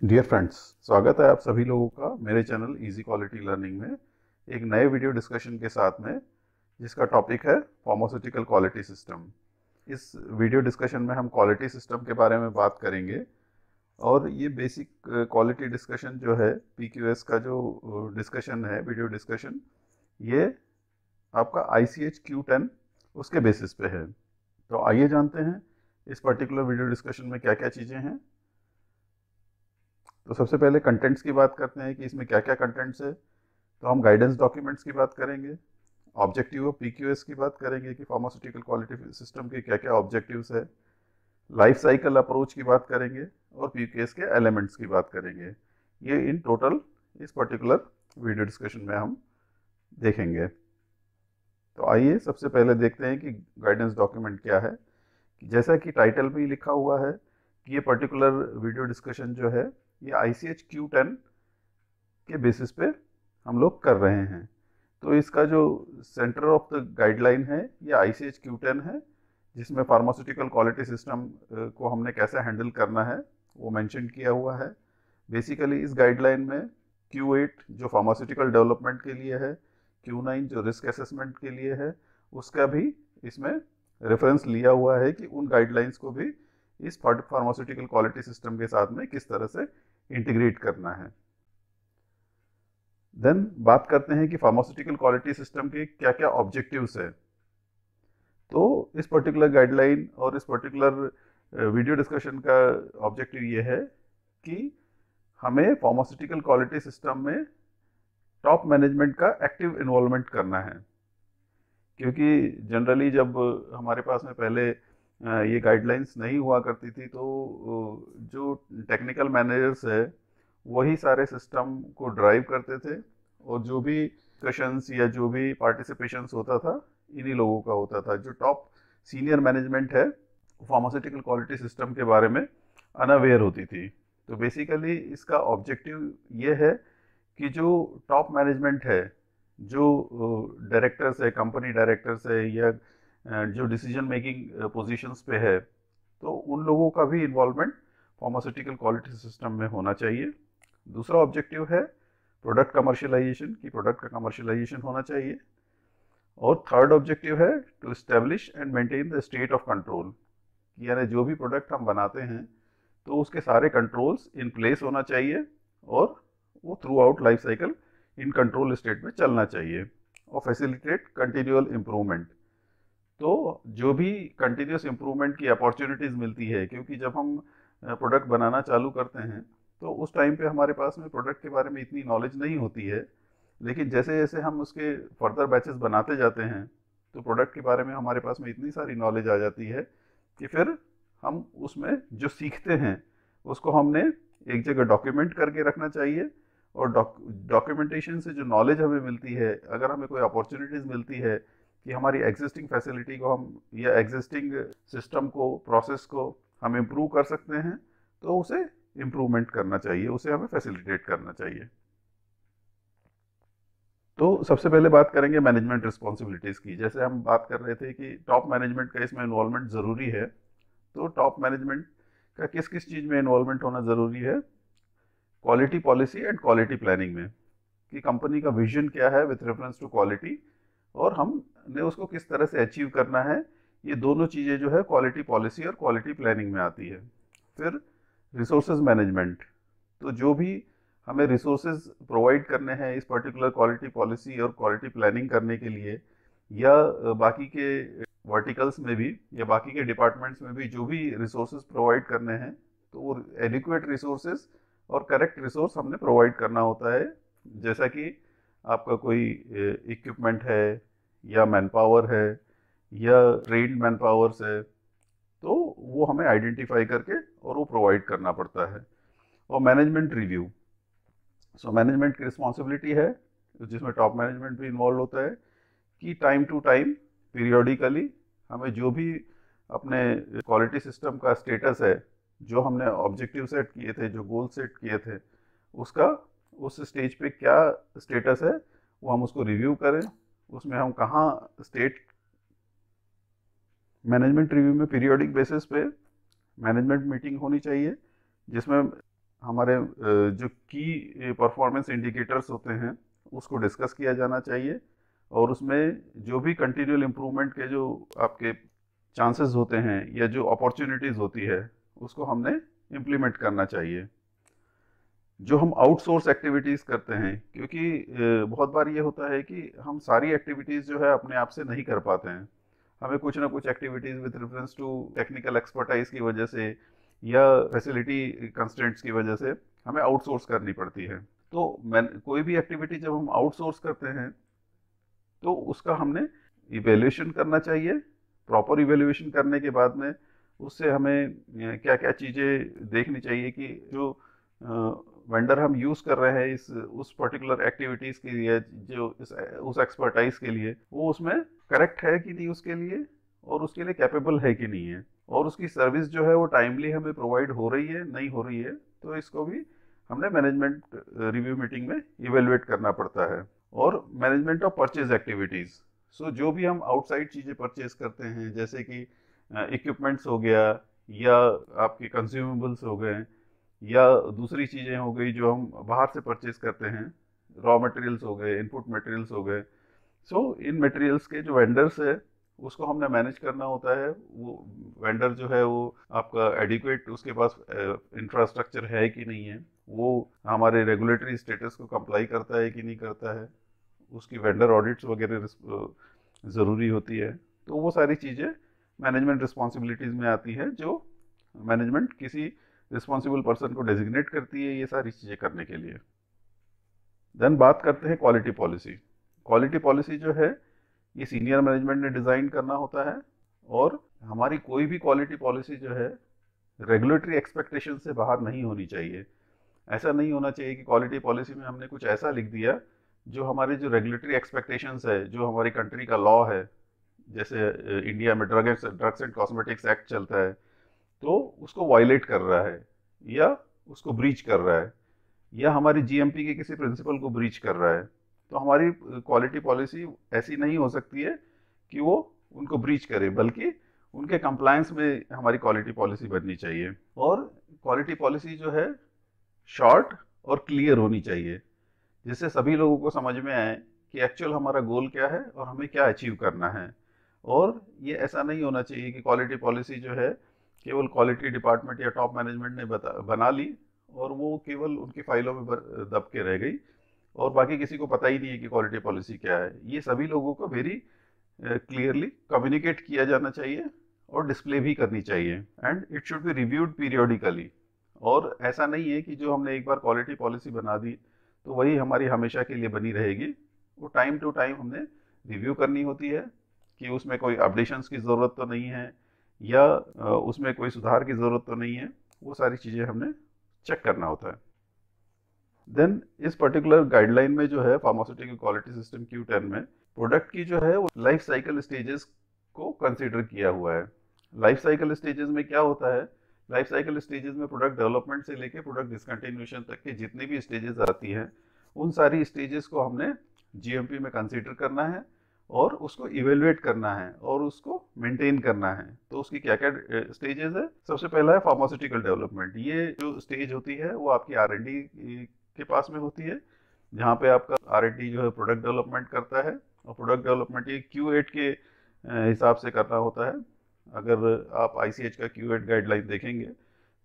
Dear friends, स्वागत है आप सभी लोगों का मेरे चैनल इजी क्वालिटी लर्निंग में एक नए वीडियो डिस्कशन के साथ में, जिसका टॉपिक है फार्मास्यूटिकल क्वालिटी सिस्टम। इस वीडियो डिस्कशन में हम क्वालिटी सिस्टम के बारे में बात करेंगे और ये बेसिक क्वालिटी डिस्कशन जो है पीक्यूएस का जो डिस्कशन है, वीडियो डिस्कशन, ये आपका ICH Q10 उसके बेसिस पे है। तो आइए जानते हैं इस पर्टिकुलर वीडियो डिस्कशन में क्या क्या चीज़ें हैं। तो सबसे पहले कंटेंट्स की बात करते हैं कि इसमें क्या क्या कंटेंट्स है। तो हम गाइडेंस डॉक्यूमेंट्स की बात करेंगे, ऑब्जेक्टिव ऑफ पीक्यूएस की बात करेंगे कि फार्मास्यूटिकल क्वालिटी सिस्टम के क्या क्या ऑब्जेक्टिव्स है, लाइफ साइकिल अप्रोच की बात करेंगे और पीक्यूएस के एलिमेंट्स की बात करेंगे। ये इन टोटल इस पर्टिकुलर वीडियो डिस्कशन में हम देखेंगे। तो आइए सबसे पहले देखते हैं कि गाइडेंस डॉक्यूमेंट क्या है। जैसा कि टाइटल में ही लिखा हुआ है कि ये पर्टिकुलर वीडियो डिस्कशन जो है ये ICH Q10 के बेसिस पे हम लोग कर रहे हैं। तो इसका जो सेंटर ऑफ द गाइडलाइन है ये ICH Q10 है, जिसमें फार्मास्यूटिकल क्वालिटी सिस्टम को हमने कैसे हैंडल करना है वो मेंशन किया हुआ है। बेसिकली इस गाइडलाइन में Q8 जो फार्मास्यूटिकल डेवलपमेंट के लिए है, Q9 जो रिस्क असेसमेंट के लिए है, उसका भी इसमें रेफरेंस लिया हुआ है कि उन गाइडलाइंस को भी इस फार्मास्यूटिकल क्वालिटी सिस्टम के साथ में किस तरह से इंटीग्रेट करना है। देन बात करते हैं कि फार्मास्यूटिकल क्वालिटी सिस्टम के क्या क्या ऑब्जेक्टिव्स है। तो इस पर्टिकुलर गाइडलाइन और इस पर्टिकुलर वीडियो डिस्कशन का ऑब्जेक्टिव ये है कि हमें फार्मास्यूटिकल क्वालिटी सिस्टम में टॉप मैनेजमेंट का एक्टिव इन्वॉल्वमेंट करना है। क्योंकि जनरली जब हमारे पास में पहले ये गाइडलाइंस नहीं हुआ करती थी तो जो टेक्निकल मैनेजर्स है वही सारे सिस्टम को ड्राइव करते थे और जो भी डिस्कशंस या जो भी पार्टिसिपेशंस होता था इन्हीं लोगों का होता था। जो टॉप सीनियर मैनेजमेंट है फार्मास्यूटिकल क्वालिटी सिस्टम के बारे में अनअवेयर होती थी। तो बेसिकली इसका ऑब्जेक्टिव ये है कि जो टॉप मैनेजमेंट है, जो डायरेक्टर्स है, कंपनी डायरेक्टर्स है या जो डिसीजन मेकिंग पोजीशंस पे है, तो उन लोगों का भी इन्वॉल्वमेंट फार्मास्यूटिकल क्वालिटी सिस्टम में होना चाहिए। दूसरा ऑब्जेक्टिव है प्रोडक्ट कमर्शियलाइजेशन, की प्रोडक्ट का कमर्शियलाइजेशन होना चाहिए। और थर्ड ऑब्जेक्टिव है to establish and maintain the state of control, यानी जो भी प्रोडक्ट हम बनाते हैं तो उसके सारे कंट्रोल्स इन प्लेस होना चाहिए और वो through out life cycle in control state में चलना चाहिए। और फैसिलिटेट कंटिन्यूअल इम्प्रूवमेंट, तो जो भी कंटिन्यूस इम्प्रूवमेंट की अपॉर्चुनिटीज़ मिलती है, क्योंकि जब हम प्रोडक्ट बनाना चालू करते हैं तो उस टाइम पे हमारे पास में प्रोडक्ट के बारे में इतनी नॉलेज नहीं होती है, लेकिन जैसे जैसे हम उसके फर्दर बैचेस बनाते जाते हैं तो प्रोडक्ट के बारे में हमारे पास में इतनी सारी नॉलेज आ जाती है कि फिर हम उसमें जो सीखते हैं उसको हमने एक जगह डॉक्यूमेंट करके रखना चाहिए। और डॉक्यूमेंटेशन से जो नॉलेज हमें मिलती है, अगर हमें कोई अपॉर्चुनिटीज़ मिलती है कि हमारी एग्जिस्टिंग फैसिलिटी को हम या एग्जिस्टिंग सिस्टम को, प्रोसेस को हम इम्प्रूव कर सकते हैं, तो उसे इम्प्रूवमेंट करना चाहिए, उसे हमें फैसिलिटेट करना चाहिए। तो सबसे पहले बात करेंगे मैनेजमेंट रिस्पॉन्सिबिलिटीज़ की। जैसे हम बात कर रहे थे कि टॉप मैनेजमेंट का इसमें इन्वॉल्वमेंट ज़रूरी है, तो टॉप मैनेजमेंट का किस किस चीज़ में इन्वॉल्वमेंट होना ज़रूरी है। Quality policy and quality planning में, कि कंपनी का विजन क्या है विथ रेफरेंस टू क्वालिटी और हमने उसको किस तरह से अचीव करना है। ये दोनों चीज़ें जो है क्वालिटी पॉलिसी और क्वालिटी प्लानिंग में आती है। फिर रिसोर्सेज मैनेजमेंट, तो जो भी हमें रिसोर्सेज प्रोवाइड करने हैं इस पर्टिकुलर क्वालिटी पॉलिसी और क्वालिटी प्लानिंग करने के लिए, या बाकी के वर्टिकल्स में भी या बाकी के डिपार्टमेंट्स में भी जो भी रिसोर्सेज प्रोवाइड करने हैं, तो वो एडिक्वेट रिसोर्सेज और करेक्ट रिसोर्स हमने प्रोवाइड करना होता है। जैसा कि आपका कोई इक्विपमेंट है या मैन पावर है या ट्रेन्ड मैन पावर्स है, तो वो हमें आइडेंटिफाई करके और वो प्रोवाइड करना पड़ता है। और मैनेजमेंट रिव्यू, सो मैनेजमेंट की रिस्पॉन्सिबिलिटी है, जिसमें टॉप मैनेजमेंट भी इन्वॉल्व होता है, कि टाइम टू टाइम पीरियोडिकली हमें जो भी अपने क्वालिटी सिस्टम का स्टेटस है, जो हमने ऑब्जेक्टिव सेट किए थे, जो गोल सेट किए थे, उसका उस स्टेज पे क्या स्टेटस है वो हम उसको रिव्यू करें। उसमें हम कहाँ स्टेट, मैनेजमेंट रिव्यू में पीरियोडिक बेसिस पे मैनेजमेंट मीटिंग होनी चाहिए, जिसमें हमारे जो की परफॉर्मेंस इंडिकेटर्स होते हैं उसको डिस्कस किया जाना चाहिए, और उसमें जो भी कंटिन्यूअल इम्प्रूवमेंट के जो आपके चांसेस होते हैं या जो अपॉर्चुनिटीज़ होती है उसको हमने इम्प्लीमेंट करना चाहिए। जो हम आउटसोर्स एक्टिविटीज़ करते हैं, क्योंकि बहुत बार ये होता है कि हम सारी एक्टिविटीज़ जो है अपने आप से नहीं कर पाते हैं, हमें कुछ ना कुछ activities with reference to technical expertise की वजह से या फैसिलिटी कंस्ट्रेंट्स की वजह से हमें आउटसोर्स करनी पड़ती है। तो मैं कोई भी एक्टिविटी जब हम आउटसोर्स करते हैं तो उसका हमने इवेल्यूएशन करना चाहिए। प्रॉपर इवेल्यूएशन करने के बाद में उससे हमें क्या क्या चीज़ें देखनी चाहिए कि जो वेंडर हम यूज़ कर रहे हैं इस उस पर्टिकुलर एक्टिविटीज़ के लिए, जो उस एक्सपर्टाइज के लिए, वो उसमें करेक्ट है कि नहीं उसके लिए, और उसके लिए कैपेबल है कि नहीं है, और उसकी सर्विस जो है वो टाइमली हमें प्रोवाइड हो रही है नहीं हो रही है। तो इसको भी हमने मैनेजमेंट रिव्यू मीटिंग में इवेलुएट करना पड़ता है। और मैनेजमेंट ऑफ परचेज एक्टिविटीज़, सो जो भी हम आउटसाइड चीज़ें परचेज करते हैं, जैसे कि इक्विपमेंट्स हो गया, या आपके कंज्यूमेबल्स हो गए, या दूसरी चीज़ें हो गई जो हम बाहर से परचेज करते हैं, रॉ मटेरियल्स हो गए, इनपुट मटेरियल्स हो गए। सो इन मटेरियल्स के जो वेंडर्स है उसको हमने मैनेज करना होता है। वो वेंडर जो है वो आपका एडिक्वेट उसके पास इंफ्रास्ट्रक्चर है कि नहीं है, वो हमारे रेगुलेटरी स्टेटस को कंप्लाई करता है कि नहीं करता है, उसकी वेंडर ऑडिट्स वगैरह ज़रूरी होती है। तो वो सारी चीज़ें मैनेजमेंट रिस्पॉन्सिबिलिटीज़ में आती है, जो मैनेजमेंट किसी रिस्पॉन्सिबल पर्सन को डेजिग्नेट करती है ये सारी चीज़ें करने के लिए। देन बात करते हैं क्वालिटी पॉलिसी। क्वालिटी पॉलिसी जो है ये सीनियर मैनेजमेंट ने डिज़ाइन करना होता है, और हमारी कोई भी क्वालिटी पॉलिसी जो है रेगुलेटरी एक्सपेक्टेशन से बाहर नहीं होनी चाहिए। ऐसा नहीं होना चाहिए कि क्वालिटी पॉलिसी में हमने कुछ ऐसा लिख दिया जो हमारी जो रेगुलेटरी एक्सपेक्टेशंस है, जो हमारी कंट्री का लॉ है, जैसे इंडिया में ड्रग्स एंड कॉस्मेटिक्स एक्ट चलता है, तो उसको वायलेट कर रहा है या उसको ब्रीच कर रहा है, या हमारी जीएमपी के किसी प्रिंसिपल को ब्रीच कर रहा है। तो हमारी क्वालिटी पॉलिसी ऐसी नहीं हो सकती है कि वो उनको ब्रीच करे, बल्कि उनके कंप्लायंस में हमारी क्वालिटी पॉलिसी बननी चाहिए। और क्वालिटी पॉलिसी जो है शॉर्ट और क्लियर होनी चाहिए, जिससे सभी लोगों को समझ में आए कि एक्चुअल हमारा गोल क्या है और हमें क्या अचीव करना है। और ये ऐसा नहीं होना चाहिए कि क्वालिटी पॉलिसी जो है केवल क्वालिटी डिपार्टमेंट या टॉप मैनेजमेंट ने बना ली और वो केवल उनकी फाइलों में दब के रह गई, और बाकी किसी को पता ही नहीं है कि क्वालिटी पॉलिसी क्या है। ये सभी लोगों को वेरी क्लियरली कम्युनिकेट किया जाना चाहिए और डिस्प्ले भी करनी चाहिए, and it should be reviewed periodically. और ऐसा नहीं है कि जो हमने एक बार क्वालिटी पॉलिसी बना दी तो वही हमारी हमेशा के लिए बनी रहेगी। वो टाइम टू टाइम हमने रिव्यू करनी होती है कि उसमें कोई अपडेशंस की ज़रूरत तो नहीं है, या उसमें कोई सुधार की ज़रूरत तो नहीं है। वो सारी चीज़ें हमने चेक करना होता है। देन इस पर्टिकुलर गाइडलाइन में जो है फार्मास्यूटिकल क्वालिटी सिस्टम Q10 में प्रोडक्ट की जो है वो लाइफ साइकिल स्टेजेस को कंसीडर किया हुआ है। लाइफ साइकिल स्टेजेस में क्या होता है, लाइफ साइकिल स्टेजेस में प्रोडक्ट डेवलपमेंट से लेके प्रोडक्ट डिसकंटिन्यूएशन तक के जितनी भी स्टेजेस आती हैं, उन सारी स्टेजेस को हमने जीएमपी में कंसीडर करना है और उसको इवेलुएट करना है और उसको मेंटेन करना है। तो उसकी क्या क्या स्टेजेस है, सबसे पहला है फार्मास्यूटिकल डेवलपमेंट। ये जो स्टेज होती है वो आपकी R&D के पास में होती है, जहाँ पे आपका R&D जो है प्रोडक्ट डेवलपमेंट करता है, और प्रोडक्ट डेवलपमेंट ये Q8 के हिसाब से करना होता है। अगर आप ICH का Q8 गाइडलाइन देखेंगे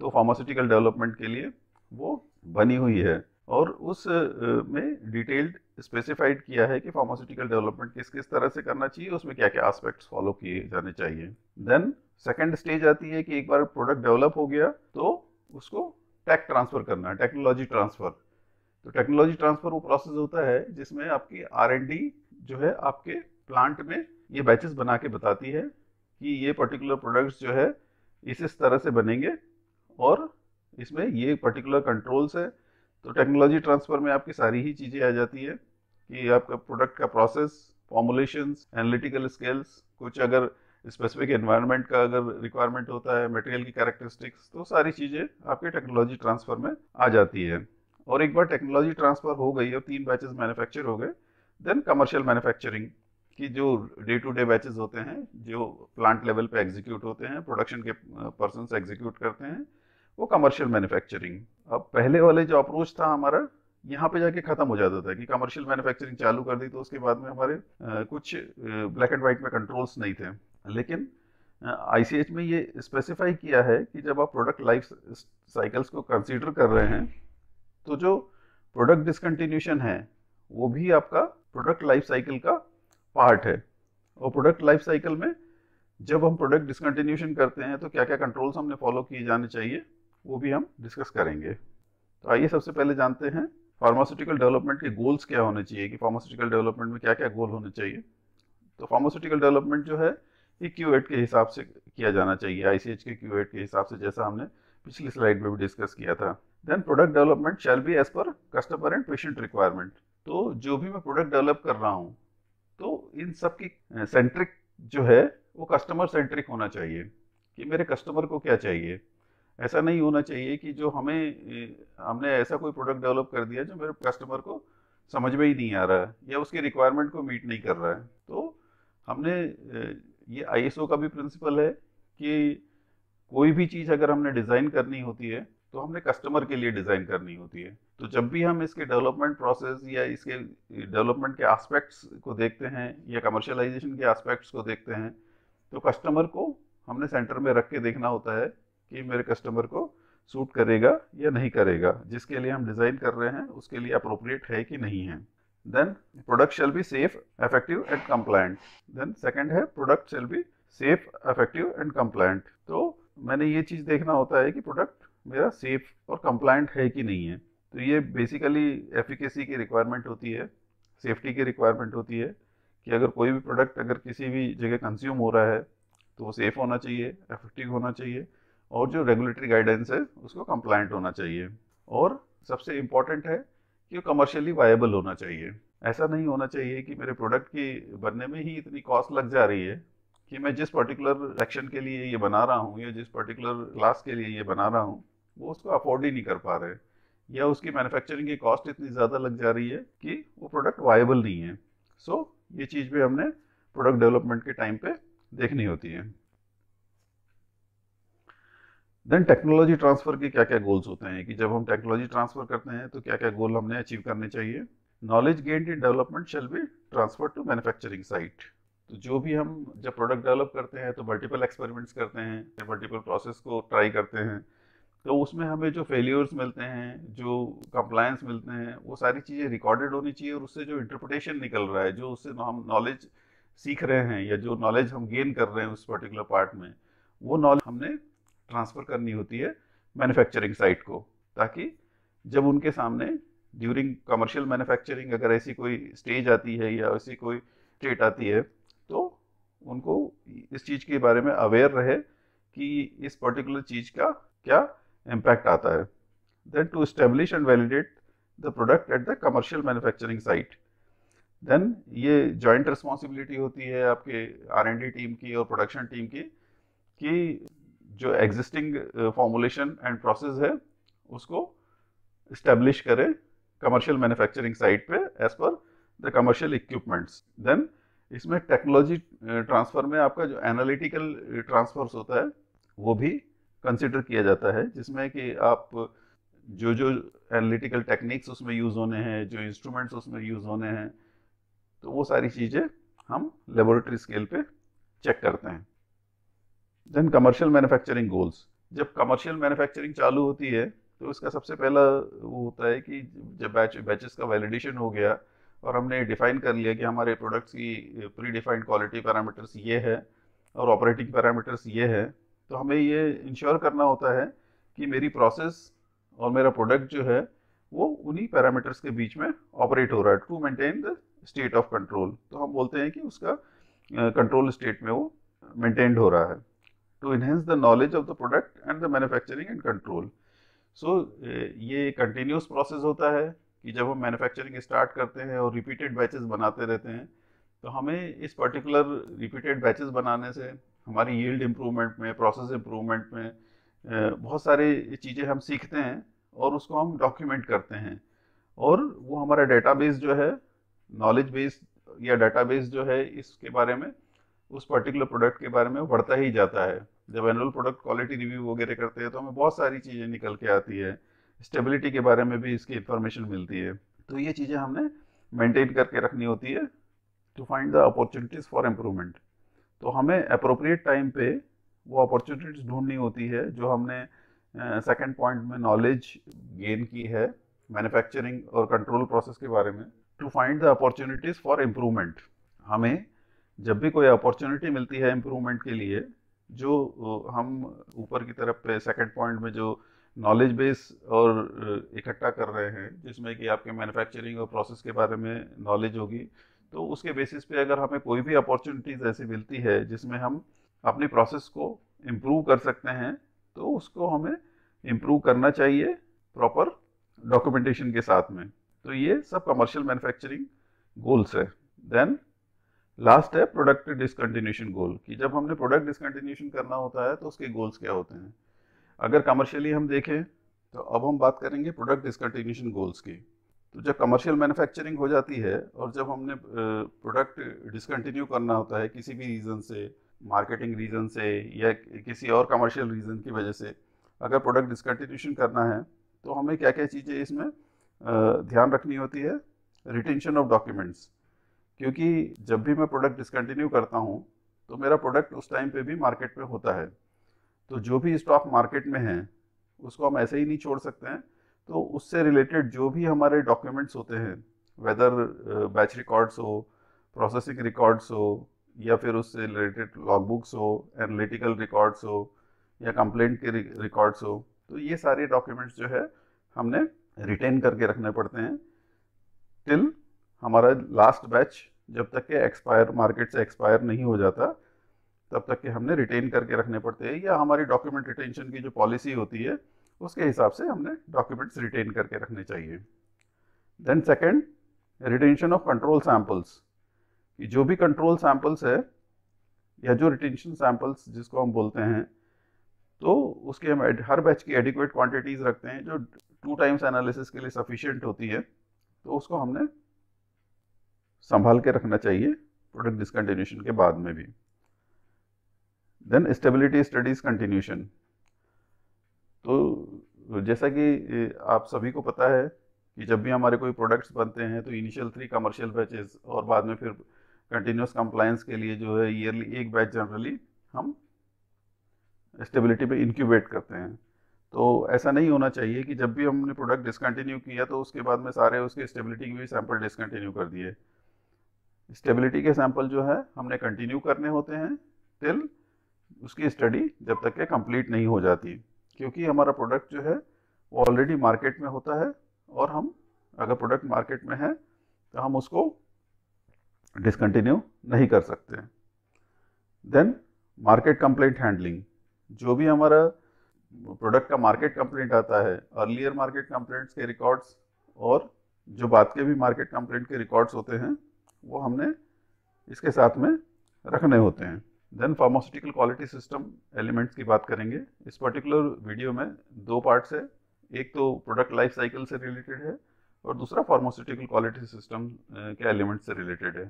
तो फार्मास्यूटिकल डेवलपमेंट के लिए वो बनी हुई है, और उस में डिटेल्ड स्पेसिफाइड किया है कि फार्मास्यूटिकल डेवलपमेंट किस किस तरह से करना चाहिए, उसमें क्या क्या एस्पेक्ट्स फॉलो किए जाने चाहिए। देन सेकंड स्टेज आती है कि एक बार प्रोडक्ट डेवलप हो गया तो उसको टेक ट्रांसफर करना है, टेक्नोलॉजी ट्रांसफर। तो टेक्नोलॉजी ट्रांसफर वो प्रोसेस होता है जिसमें आपकी R&D जो है आपके प्लांट में ये बैचेस बना के बताती है कि ये पर्टिकुलर प्रोडक्ट्स जो है इस तरह से बनेंगे और इसमें ये पर्टिकुलर कंट्रोल्स है। तो टेक्नोलॉजी ट्रांसफर में आपकी सारी ही चीज़ें आ जाती है कि आपका प्रोडक्ट का प्रोसेस, फॉर्मुलेशंस, एनालिटिकल स्किल्स, कुछ अगर स्पेसिफिक एनवायरनमेंट का अगर रिक्वायरमेंट होता है, मटेरियल की कैरेक्टरिस्टिक्स, तो सारी चीज़ें आपके टेक्नोलॉजी ट्रांसफर में आ जाती है। और एक बार टेक्नोलॉजी ट्रांसफर हो गई और 3 बैचेस मैन्युफैक्चर हो गए, देन कमर्शियल मैन्युफैक्चरिंग की जो डे टू डे बैचेस होते हैं, जो प्लांट लेवल पे एग्जीक्यूट होते हैं, प्रोडक्शन के पर्सन एग्जीक्यूट करते हैं, वो कमर्शियल मैन्युफैक्चरिंग। अब पहले वाले जो अप्रोच था हमारा, यहाँ पे जाके खत्म हो जाता था कि कमर्शियल मैन्युफैक्चरिंग चालू कर दी तो उसके बाद में हमारे कुछ ब्लैक एंड व्हाइट में कंट्रोल्स नहीं थे। लेकिन आईसीएच में ये स्पेसिफाई किया है कि जब आप प्रोडक्ट लाइफ साइकिल्स को कंसीडर कर रहे हैं तो जो प्रोडक्ट डिसकंटिन्यूशन है वो भी आपका प्रोडक्ट लाइफ साइकिल का पार्ट है। और प्रोडक्ट लाइफ साइकिल में जब हम प्रोडक्ट डिसकंटिन्यूशन करते हैं तो क्या क्या कंट्रोल्स हमने फॉलो किए जाने चाहिए वो भी हम डिस्कस करेंगे। तो आइए सबसे पहले जानते हैं फार्मास्यूटिकल डेवलपमेंट के गोल्स क्या होने चाहिए, कि फार्मास्यूटिकल डेवलपमेंट में क्या क्या गोल होने चाहिए। तो फार्मास्यूटिकल डेवलपमेंट जो है ये Q8 के हिसाब से किया जाना चाहिए, आईसीएच के Q8 के हिसाब से, जैसा हमने पिछली स्लाइड में भी डिस्कस किया था। Then product development shall be as per customer and patient requirement. तो जो भी मैं प्रोडक्ट डेवलप कर रहा हूँ तो इन सब की सेंट्रिक जो है वो कस्टमर सेंट्रिक होना चाहिए, कि मेरे कस्टमर को क्या चाहिए। ऐसा नहीं होना चाहिए कि जो हमने ऐसा कोई प्रोडक्ट डेवलप कर दिया जो मेरे कस्टमर को समझ में ही नहीं आ रहा है या उसकी रिक्वायरमेंट को मीट नहीं कर रहा है। तो हमने ये आईएसओ का भी प्रिंसिपल है कि कोई भी चीज़ अगर हमने डिज़ाइन करनी होती है तो हमने कस्टमर के लिए डिज़ाइन करनी होती है। तो जब भी हम इसके डेवलपमेंट प्रोसेस या इसके डेवलपमेंट के एस्पेक्ट्स को देखते हैं या कमर्शियलाइजेशन के एस्पेक्ट्स को देखते हैं तो कस्टमर को हमने सेंटर में रख के देखना होता है कि मेरे कस्टमर को सूट करेगा या नहीं करेगा, जिसके लिए हम डिज़ाइन कर रहे हैं उसके लिए अप्रोप्रिएट है कि नहीं है। Then product shall be safe, effective and compliant. Then second है product shall be safe, effective and compliant. तो मैंने ये चीज़ देखना होता है कि प्रोडक्ट मेरा सेफ और कंप्लायंट है कि नहीं है। तो ये बेसिकली एफिकेसी की रिक्वायरमेंट होती है, सेफ्टी की रिक्वायरमेंट होती है कि अगर कोई भी प्रोडक्ट अगर किसी भी जगह कंज्यूम हो रहा है तो वो सेफ होना चाहिए, इफेक्टिव होना चाहिए और जो रेगुलेटरी गाइडेंस है उसको कंप्लायंट होना चाहिए। और सबसे इम्पॉर्टेंट है कि वो कमर्शियली वायबल होना चाहिए। ऐसा नहीं होना चाहिए कि मेरे प्रोडक्ट की बनने में ही इतनी कॉस्ट लग जा रही है कि मैं जिस पर्टिकुलर सेक्शन के लिए ये बना रहा हूँ या जिस पर्टिकुलर क्लास के लिए ये बना रहा हूँ वो उसको अफोर्ड ही नहीं कर पा रहे, या उसकी मैन्युफैक्चरिंग की कॉस्ट इतनी ज़्यादा लग जा रही है कि वो प्रोडक्ट वायबल नहीं है। सो ये चीज़ भी हमने प्रोडक्ट डेवलपमेंट के टाइम पे देखनी होती है। देन टेक्नोलॉजी ट्रांसफर के क्या क्या गोल्स होते हैं, कि जब हम टेक्नोलॉजी ट्रांसफर करते हैं तो क्या क्या गोल हमने अचीव करने चाहिए। Knowledge gained in development shall be transfer to manufacturing site. तो जो भी हम जब प्रोडक्ट डेवलप करते हैं तो मल्टीपल एक्सपेरिमेंट्स करते हैं, मल्टीपल प्रोसेस को ट्राई करते हैं, तो उसमें हमें जो फेलियर्स मिलते हैं, जो कंप्लायंस मिलते हैं, वो सारी चीज़ें रिकॉर्डेड होनी चाहिए और उससे जो इंटरप्रिटेशन निकल रहा है, जो उससे हम नॉलेज सीख रहे हैं या जो नॉलेज हम गेन कर रहे हैं उस पर्टिकुलर पार्ट में, वो नॉलेज हमने ट्रांसफ़र करनी होती है मैन्युफैक्चरिंग साइट को, ताकि जब उनके सामने ड्यूरिंग कमर्शियल मैन्युफैक्चरिंग अगर ऐसी कोई स्टेज आती है या ऐसी कोई स्टेट आती है तो उनको इस चीज़ के बारे में अवेयर रहे कि इस पर्टिकुलर चीज़ का क्या इम्पैक्ट आता है। Then to establish and validate the product at the commercial manufacturing site. Then ये जॉइंट रिस्पॉन्सिबिलिटी होती है आपके R&D टीम की और प्रोडक्शन टीम की, कि जो एग्जिस्टिंग फॉर्मुलेशन एंड प्रोसेस है उसको इस्टेब्लिश करें कमर्शियल मैन्युफैक्चरिंग साइट पे as per the commercial equipments. Then इसमें टेक्नोलॉजी ट्रांसफ़र में आपका जो एनालिटिकल ट्रांसफर्स होता है वो भी कंसिडर किया जाता है, जिसमें कि आप जो जो एनालिटिकल टेक्निक्स उसमें यूज़ होने हैं, जो इंस्ट्रूमेंट्स उसमें यूज़ होने हैं, तो वो सारी चीज़ें हम लेबोरेटरी स्केल पे चेक करते हैं। Then commercial manufacturing goals. जब कमर्शियल मैन्युफैक्चरिंग चालू होती है तो इसका सबसे पहला वो होता है कि जब बैचेस का वैलिडेशन हो गया और हमने डिफाइन कर लिया कि हमारे प्रोडक्ट्स की प्री डिफाइंड क्वालिटी पैरामीटर्स ये है और ऑपरेटिंग पैरामीटर्स ये है, तो हमें ये इंश्योर करना होता है कि मेरी प्रोसेस और मेरा प्रोडक्ट जो है वो उन्हीं पैरामीटर्स के बीच में ऑपरेट हो रहा है to maintain the state of control. तो हम बोलते हैं कि उसका कंट्रोल स्टेट में वो मेंटेन्ड हो रहा है। To enhance the knowledge of the product and the manufacturing and control. So ये कंटिन्यूस प्रोसेस होता है कि जब हम मैन्युफैक्चरिंग स्टार्ट करते हैं और रिपीटेड बैचेस बनाते रहते हैं तो हमें इस पर्टिकुलर रिपीटेड बैचेस बनाने से हमारी यील्ड इम्प्रूवमेंट में, प्रोसेस इम्प्रूवमेंट में बहुत सारी चीज़ें हम सीखते हैं और उसको हम डॉक्यूमेंट करते हैं, और वो हमारा डेटाबेस जो है, नॉलेज बेस या डेटाबेस जो है इसके बारे में, उस पर्टिकुलर प्रोडक्ट के बारे में वो बढ़ता ही जाता है। जब एनुअल प्रोडक्ट क्वालिटी रिव्यू वगैरह करते हैं तो हमें बहुत सारी चीज़ें निकल के आती है, स्टेबिलिटी के बारे में भी इसकी इंफॉर्मेशन मिलती है। तो ये चीज़ें हमने मेंटेन करके रखनी होती है to find the opportunities for improvement. तो हमें अप्रोप्रिएट टाइम पे वो अपॉर्चुनिटीज़ ढूंढनी होती है जो हमने सेकंड पॉइंट में नॉलेज गेन की है मैन्युफैक्चरिंग और कंट्रोल प्रोसेस के बारे में, to find the opportunities for improvement. हमें जब भी कोई अपॉर्चुनिटी मिलती है इम्प्रूवमेंट के लिए, जो हम ऊपर की तरफ पे सेकंड पॉइंट में जो नॉलेज बेस और इकट्ठा कर रहे हैं, जिसमें कि आपके मैन्युफैक्चरिंग और प्रोसेस के बारे में नॉलेज होगी, तो उसके बेसिस पे अगर हमें कोई भी अपॉर्चुनिटीज़ ऐसी मिलती है जिसमें हम अपनी प्रोसेस को इम्प्रूव कर सकते हैं, तो उसको हमें इम्प्रूव करना चाहिए प्रॉपर डॉक्यूमेंटेशन के साथ में। तो ये सब कमर्शियल मैन्युफैक्चरिंग गोल्स है। देन लास्ट है प्रोडक्ट डिसकंटिन्यूशन गोल, कि जब हमने प्रोडक्ट डिसकंटिन्यूशन करना होता है तो उसके गोल्स क्या होते हैं। अगर कमर्शियली हम देखें तो अब हम बात करेंगे प्रोडक्ट डिसकंटिन्यूशन गोल्स की। तो जब कमर्शियल मैन्युफैक्चरिंग हो जाती है और जब हमने प्रोडक्ट डिसकंटिन्यू करना होता है किसी भी रीज़न से, मार्केटिंग रीज़न से या किसी और कमर्शियल रीज़न की वजह से, अगर प्रोडक्ट डिसकंटिन्यूशन करना है तो हमें क्या क्या चीज़ें इसमें ध्यान रखनी होती है। रिटेंशन ऑफ डॉक्यूमेंट्स, क्योंकि जब भी मैं प्रोडक्ट डिसकंटिन्यू करता हूँ तो मेरा प्रोडक्ट उस टाइम पे भी मार्केट में होता है, तो जो भी स्टॉक मार्केट में है उसको हम ऐसे ही नहीं छोड़ सकते हैं। तो उससे रिलेटेड जो भी हमारे डॉक्यूमेंट्स होते हैं, वेदर बैच रिकॉर्ड्स हो, प्रोसेसिंग रिकॉर्ड्स हो, या फिर उससे रिलेटेड लॉगबुक्स हो, एनालिटिकल रिकॉर्ड्स हो, या कंप्लेंट के रिकॉर्ड्स हो, तो ये सारे डॉक्यूमेंट्स जो है हमने रिटेन करके रखने पड़ते हैं टिल हमारा लास्ट बैच जब तक के एक्सपायर, मार्केट से एक्सपायर नहीं हो जाता, तब तक के हमने रिटेन करके रखने पड़ते हैं, या हमारी डॉक्यूमेंट रिटेंशन की जो पॉलिसी होती है उसके हिसाब से हमने डॉक्यूमेंट्स रिटेन करके रखने चाहिए। Then second, retention of control samples, कि जो भी कंट्रोल सैंपल्स है या जो रिटेंशन सैंपल्स जिसको हम बोलते हैं, तो उसके हम हर बैच की एडिक्वेट क्वांटिटीज रखते हैं जो 2 टाइम्स एनालिसिस के लिए सफिशिएंट होती है, तो उसको हमने संभाल के रखना चाहिए प्रोडक्ट डिसकंटिन्यूशन के बाद में भी। देन स्टेबिलिटी स्टडीज कंटिन्यूशन, तो जैसा कि आप सभी को पता है कि जब भी हमारे कोई प्रोडक्ट्स बनते हैं तो इनिशियल 3 कमर्शियल बैचेस और बाद में फिर कंटिन्यूस कंप्लायंस के लिए जो है ईयरली 1 बैच जनरली हम स्टेबिलिटी पे इंक्यूबेट करते हैं। तो ऐसा नहीं होना चाहिए कि जब भी हमने प्रोडक्ट डिसकंटिन्यू किया तो उसके बाद में सारे उसके स्टेबिलिटी के भी सैंपल डिसकंटिन्यू कर दिए। स्टेबिलिटी के सैंपल जो है हमने कंटिन्यू करने होते हैं टिल उसकी स्टडी जब तक के कंप्लीट नहीं हो जाती, क्योंकि हमारा प्रोडक्ट जो है वो ऑलरेडी मार्केट में होता है, और हम अगर प्रोडक्ट मार्केट में है तो हम उसको डिसकंटिन्यू नहीं कर सकते। देन मार्केट कंप्लेंट हैंडलिंग, जो भी हमारा प्रोडक्ट का मार्केट कंप्लेंट आता है, अर्लियर मार्केट कंप्लेंट्स के रिकॉर्ड्स और जो बाद के भी मार्केट कंप्लेंट के रिकॉर्ड्स होते हैं वो हमने इसके साथ में रखने होते हैं। Then pharmaceutical quality system elements की बात करेंगे। इस पर्टिकुलर वीडियो में 2 पार्ट्स है, एक तो प्रोडक्ट लाइफ साइकिल से रिलेटेड है और दूसरा फार्मास्यूटिकल क्वालिटी सिस्टम के एलिमेंट्स से रिलेटेड है।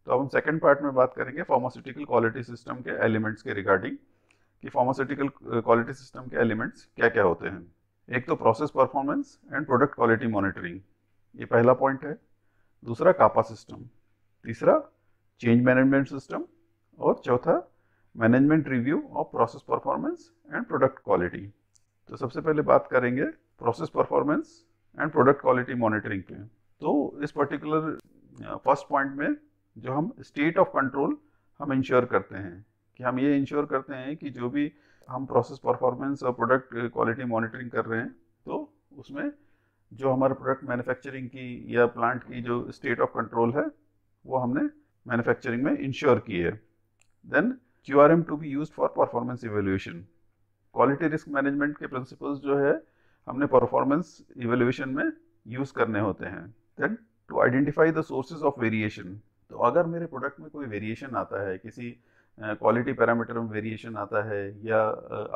तो अब हम सेकंड पार्ट में बात करेंगे फार्मास्यूटिकल क्वालिटी सिस्टम के एलिमेंट्स के रिगार्डिंग, कि फार्मास्यूटिकल क्वालिटी सिस्टम के एलिमेंट्स क्या क्या होते हैं। एक तो process performance and product quality monitoring, ये पहला पॉइंट है। दूसरा कापा सिस्टम, तीसरा चेंज मैनेजमेंट सिस्टम, और चौथा management review of process performance and product quality. तो सबसे पहले बात करेंगे process performance and product quality monitoring पे। तो इस पर्टिकुलर फर्स्ट पॉइंट में जो हम स्टेट ऑफ कंट्रोल हम इंश्योर करते हैं, कि हम ये इंश्योर करते हैं कि जो भी हम प्रोसेस परफॉर्मेंस और प्रोडक्ट क्वालिटी मॉनिटरिंग कर रहे हैं तो उसमें जो हमारे प्रोडक्ट मैन्युफैक्चरिंग की या प्लांट की जो स्टेट ऑफ कंट्रोल है वो हमने मैन्युफैक्चरिंग में इंश्योर की है। Then QRM to be used for performance evaluation, quality risk management के प्रिंसिपल्स जो है हमने परफॉर्मेंस इवेल्युएशन में यूज़ करने होते हैं। Then to identify the sources of variation, तो अगर मेरे प्रोडक्ट में कोई वेरिएशन आता है, किसी क्वालिटी पैरामीटर में वेरिएशन आता है या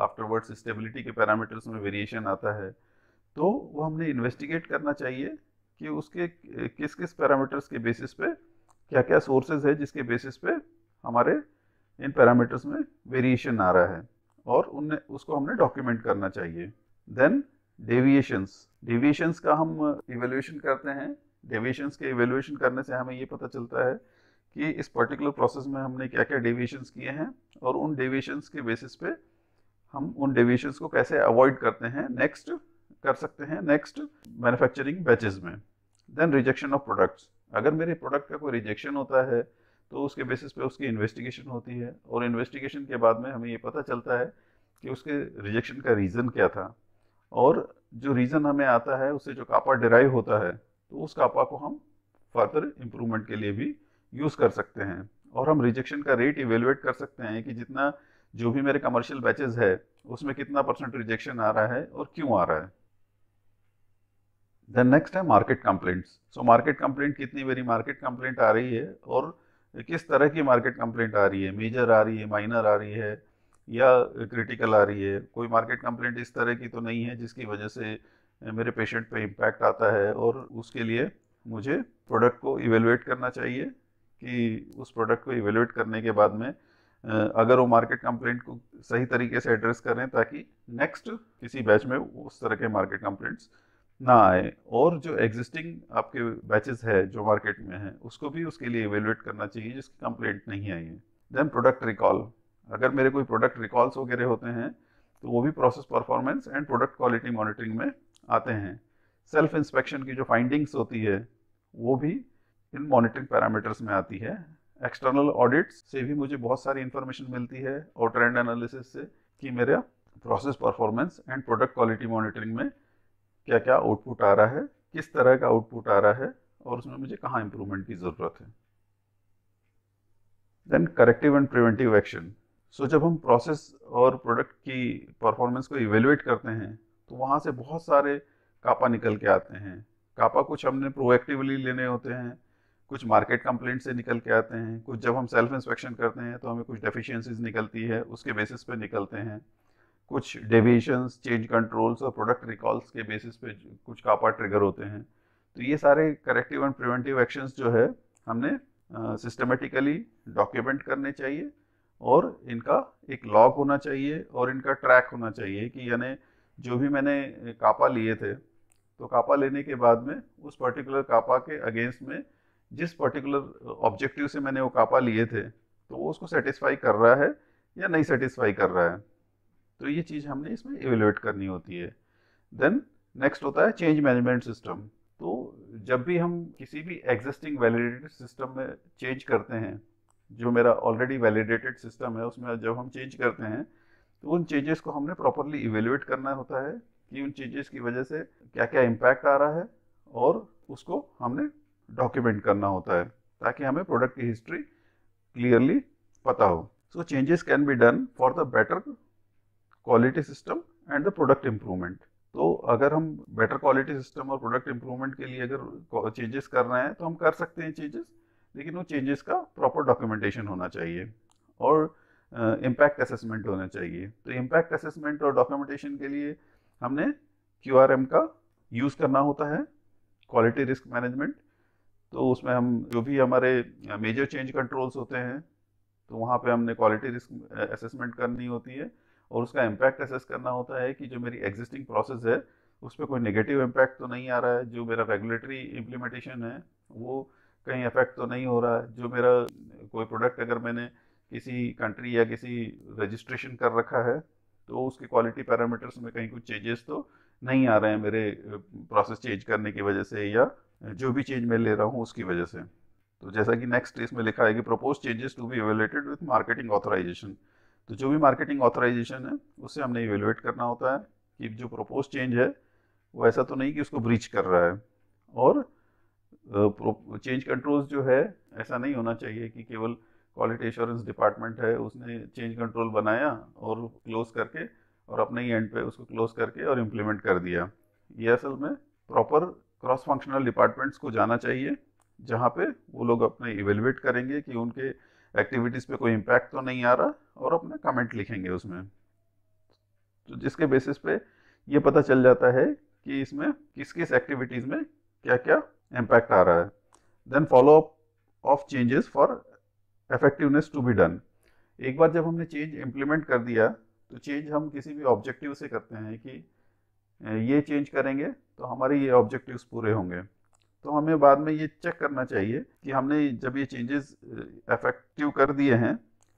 आफ्टरवर्ड्स स्टेबिलिटी के पैरामीटर्स में वेरिएशन आता है, तो वो हमने इन्वेस्टिगेट करना चाहिए कि उसके किस किस पैरामीटर्स के बेसिस पे क्या क्या सोर्सेज है जिसके बेसिस पे हमारे इन पैरामीटर्स में वेरिएशन आ रहा है, और उनने उसको हमने डॉक्यूमेंट करना चाहिए। देन डेविएशंस का हम इवेल्युएशन करते हैं। डेविएशंस के इवेल्युएशन करने से हमें ये पता चलता है कि इस पर्टिकुलर प्रोसेस में हमने क्या क्या डेविएशंस किए हैं और उन डेविएशंस के बेसिस पे हम उन डेविएशंस को कैसे अवॉइड करते हैं कर सकते हैं नेक्स्ट मैन्युफैक्चरिंग बैचेस में। देन रिजेक्शन ऑफ प्रोडक्ट्स, अगर मेरे प्रोडक्ट का कोई रिजेक्शन होता है तो उसके बेसिस पे उसकी इन्वेस्टिगेशन होती है और इन्वेस्टिगेशन के बाद में हमें ये पता चलता है कि उसके रिजेक्शन का रीज़न क्या था, और जो रीज़न हमें आता है उससे जो कापा डिराइव होता है तो उस कापा को हम फर्दर इम्प्रूवमेंट के लिए भी यूज़ कर सकते हैं। और हम रिजेक्शन का रेट इवेलुएट कर सकते हैं कि जितना जो भी मेरे कमर्शियल बैचेस है उसमें कितना % रिजेक्शन आ रहा है और क्यों आ रहा है। देन नेक्स्ट है market complaints. So market complaint, कितनी मेरी मार्केट कंप्लेंट आ रही है और किस तरह की मार्केट कंप्लेंट आ रही है, मेजर आ रही है, माइनर आ रही है या क्रिटिकल आ रही है। कोई मार्केट कंप्लेंट इस तरह की तो नहीं है जिसकी वजह से मेरे पेशेंट पे इम्पैक्ट आता है और उसके लिए मुझे प्रोडक्ट को इवेलुएट करना चाहिए कि उस प्रोडक्ट को इवेलुएट करने के बाद में अगर वो मार्केट कंप्लेंट को सही तरीके से एड्रेस करें ताकि नेक्स्ट किसी बैच में उस तरह के मार्केट कंप्लेंट्स ना आए। और जो एग्जिस्टिंग आपके बैचेस है जो मार्केट में है उसको भी उसके लिए इवेलुएट करना चाहिए जिसकी कंप्लेंट नहीं आई है। देन प्रोडक्ट रिकॉल, अगर मेरे कोई प्रोडक्ट रिकॉल्स वगैरह होते हैं तो वो भी process performance and product quality monitoring में आते हैं। सेल्फ इंस्पेक्शन की जो फाइंडिंग्स होती है वो भी इन मॉनिटरिंग पैरामीटर्स में आती है। एक्सटर्नल ऑडिट्स से भी मुझे बहुत सारी इंफॉर्मेशन मिलती है और ट्रेंड एनालिसिस से कि मेरा process performance and product quality monitoring में क्या क्या आउटपुट आ रहा है, किस तरह का आउटपुट आ रहा है और उसमें मुझे कहाँ इंप्रूवमेंट की ज़रूरत है। Then corrective and preventive action. So जब हम प्रोसेस और प्रोडक्ट की परफॉर्मेंस को इवेलुएट करते हैं तो वहाँ से बहुत सारे कापा निकल के आते हैं। कापा कुछ हमने प्रोएक्टिवली लेने होते हैं, कुछ मार्केट कंप्लेंट से निकल के आते हैं, कुछ जब हम सेल्फ इंस्पेक्शन करते हैं तो हमें कुछ डेफिशिएंसीज निकलती है उसके बेसिस पे निकलते हैं, कुछ डेविएशंस, चेंज कंट्रोल्स और प्रोडक्ट रिकॉल्स के बेसिस पे कुछ कापा ट्रिगर होते हैं। तो ये सारे करेक्टिव एंड प्रिवेंटिव एक्शंस जो है हमने सिस्टमेटिकली डॉक्यूमेंट करने चाहिए और इनका एक लॉग होना चाहिए और इनका ट्रैक होना चाहिए कि यानी जो भी मैंने कापा लिए थे तो कापा लेने के बाद में उस पर्टिकुलर कापा के अगेंस्ट में जिस पर्टिकुलर ऑब्जेक्टिव से मैंने वो कापा लिए थे तो वो उसको सेटिस्फाई कर रहा है या नहीं सेटिस्फाई कर रहा है। तो ये चीज़ हमने इसमें इवेलुएट करनी होती है। देन नेक्स्ट होता है चेंज मैनेजमेंट सिस्टम। तो जब भी हम किसी भी एग्जिस्टिंग वैलिडेटेड सिस्टम में चेंज करते हैं, जो मेरा ऑलरेडी वैलिडेटेड सिस्टम है उसमें जब हम चेंज करते हैं तो उन चेंजेस को हमने प्रॉपरली इवेलुएट करना होता है कि उन चेंजेस की वजह से क्या क्या इम्पैक्ट आ रहा है और उसको हमने डॉक्यूमेंट करना होता है ताकि हमें प्रोडक्ट की हिस्ट्री क्लियरली पता हो। So changes can be done for the better quality system and the product improvement. तो अगर हम बेटर क्वालिटी सिस्टम और प्रोडक्ट इम्प्रूवमेंट के लिए अगर चेंजेस कर रहे हैं तो हम कर सकते हैं चेंजेस, लेकिन वो चेंजेस का प्रॉपर डॉक्यूमेंटेशन होना चाहिए और इम्पैक्ट असेसमेंट होना चाहिए। तो इम्पैक्ट असेसमेंट और डॉक्यूमेंटेशन के लिए हमने QRM का यूज़ करना होता है, क्वालिटी रिस्क मैनेजमेंट। तो उसमें हम जो भी हमारे मेजर चेंज कंट्रोल्स होते हैं तो वहाँ पे हमने क्वालिटी रिस्क असेसमेंट करनी होती है और उसका इम्पैक्ट असेस करना होता है कि जो मेरी एग्जिस्टिंग प्रोसेस है उस पर कोई नेगेटिव इम्पैक्ट तो नहीं आ रहा है, जो मेरा रेगुलेटरी इम्प्लीमेंटेशन है वो कहीं इफेक्ट तो नहीं हो रहा है, जो मेरा कोई प्रोडक्ट अगर मैंने किसी कंट्री या किसी रजिस्ट्रेशन कर रखा है तो उसके क्वालिटी पैरामीटर्स में कहीं कुछ चेंजेस तो नहीं आ रहे हैं मेरे प्रोसेस चेंज करने की वजह से या जो भी चेंज मैं ले रहा हूँ उसकी वजह से। तो जैसा कि नेक्स्ट इसमें लिखा है कि propose changes to be evaluated with marketing authorization. तो जो भी मार्केटिंग ऑथराइजेशन है उससे हमने इवेलुएट करना होता है कि जो प्रपोज चेंज है वो ऐसा तो नहीं कि उसको ब्रीच कर रहा है। और चेंज कंट्रोल्स जो है ऐसा नहीं होना चाहिए कि केवल क्वालिटी एश्योरेंस डिपार्टमेंट है उसने चेंज कंट्रोल बनाया और क्लोज करके और अपने ही एंड पे उसको क्लोज करके और इम्प्लीमेंट कर दिया। ये असल में प्रॉपर क्रॉस फंक्शनल डिपार्टमेंट्स को जाना चाहिए जहाँ पे वो लोग अपने इवेलुएट करेंगे कि उनके एक्टिविटीज़ पे कोई इम्पैक्ट तो नहीं आ रहा और अपना कमेंट लिखेंगे उसमें। तो जिसके बेसिस पे ये पता चल जाता है कि इसमें किस किस एक्टिविटीज़ में क्या क्या इम्पैक्ट आ रहा है। Then follow up of changes for effectiveness to be done. एक बार जब हमने चेंज इम्प्लीमेंट कर दिया तो चेंज हम किसी भी ऑब्जेक्टिव से करते हैं कि ये चेंज करेंगे तो हमारे ये ऑब्जेक्टिव्स पूरे होंगे। तो हमें बाद में ये चेक करना चाहिए कि हमने जब ये चेंजेस इफेक्टिव कर दिए हैं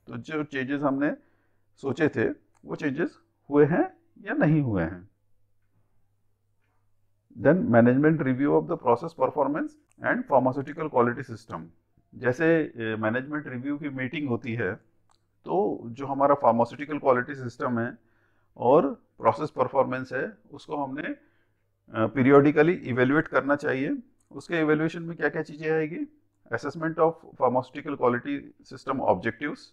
तो जो चेंजेस हमने सोचे थे वो चेंजेस हुए हैं या नहीं हुए हैं। Then management review of the process performance and pharmaceutical quality system. जैसे मैनेजमेंट रिव्यू की मीटिंग होती है तो जो हमारा फार्मास्यूटिकल क्वालिटी सिस्टम है और प्रोसेस परफॉर्मेंस है उसको हमने पीरियोडिकली इवेल्युएट करना चाहिए। उसके इवेल्युएशन में क्या क्या चीज़ें आएगी, assessment of pharmaceutical quality system objectives,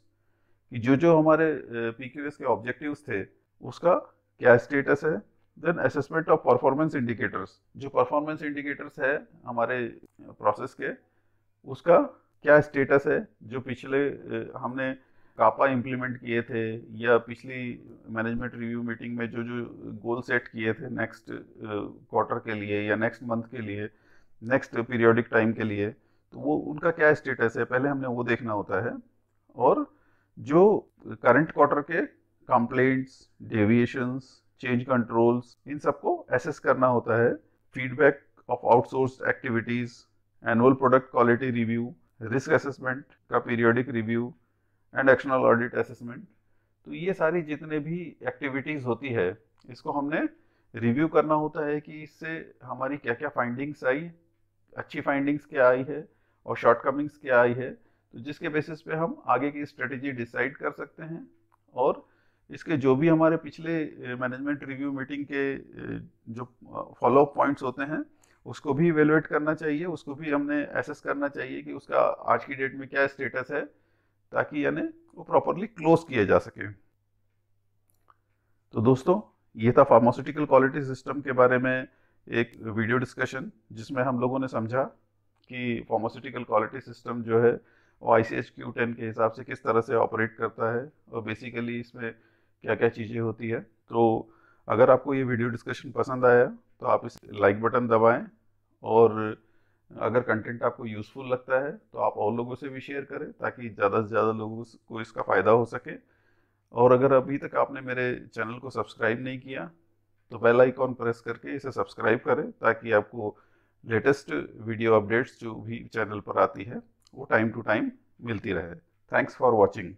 कि जो हमारे पीक्यूएस के ऑब्जेक्टिव्स थे उसका क्या स्टेटस है। Then assessment of performance indicators, जो परफॉर्मेंस इंडिकेटर्स है हमारे प्रोसेस के उसका क्या स्टेटस है। जो पिछले हमने कापा इम्प्लीमेंट किए थे या पिछली मैनेजमेंट रिव्यू मीटिंग में जो जो गोल सेट किए थे नेक्स्ट क्वार्टर के लिए या नेक्स्ट मंथ के लिए, नेक्स्ट पीरियोडिक टाइम के लिए, तो वो उनका क्या स्टेटस है पहले हमने वो देखना होता है। और जो करंट क्वार्टर के कंप्लेंट्स, डेविएशंस, चेंज कंट्रोल्स, इन सबको एसेस करना होता है। Feedback of outsourced activities, annual product quality review, risk assessment का periodic review and external audit assessment. तो ये सारी जितने भी एक्टिविटीज होती है इसको हमने रिव्यू करना होता है कि इससे हमारी क्या क्या फाइंडिंग्स आई, अच्छी फाइंडिंग्स क्या आई है और शॉर्टकमिंग्स क्या आई है, तो जिसके बेसिस पे हम आगे की स्ट्रेटेजी डिसाइड कर सकते हैं। और इसके जो भी हमारे पिछले मैनेजमेंट रिव्यू मीटिंग के जो फॉलो अप पॉइंट्स होते हैं उसको भी इवेलुएट करना चाहिए, उसको भी हमने एसेस करना चाहिए कि उसका आज की डेट में क्या स्टेटस है, ताकि यानी वो प्रॉपरली क्लोज किया जा सके। तो दोस्तों ये था फार्मास्यूटिकल क्वालिटी सिस्टम के बारे में एक वीडियो डिस्कशन, जिसमें हम लोगों ने समझा कि फार्मास्यूटिकल क्वालिटी सिस्टम जो है वो ICH Q10 के हिसाब से किस तरह से ऑपरेट करता है और बेसिकली इसमें क्या क्या चीज़ें होती है। तो अगर आपको ये वीडियो डिस्कशन पसंद आया तो आप इस लाइक बटन दबाएं, और अगर कंटेंट आपको यूज़फुल लगता है तो आप और लोगों से भी शेयर करें ताकि ज़्यादा से ज़्यादा लोगों को इसका फ़ायदा हो सके। और अगर अभी तक आपने मेरे चैनल को सब्सक्राइब नहीं किया तो बेल आइकॉन प्रेस करके इसे सब्सक्राइब करें ताकि आपको लेटेस्ट वीडियो अपडेट्स जो भी चैनल पर आती है वो टाइम टू टाइम मिलती रहे। Thanks for watching.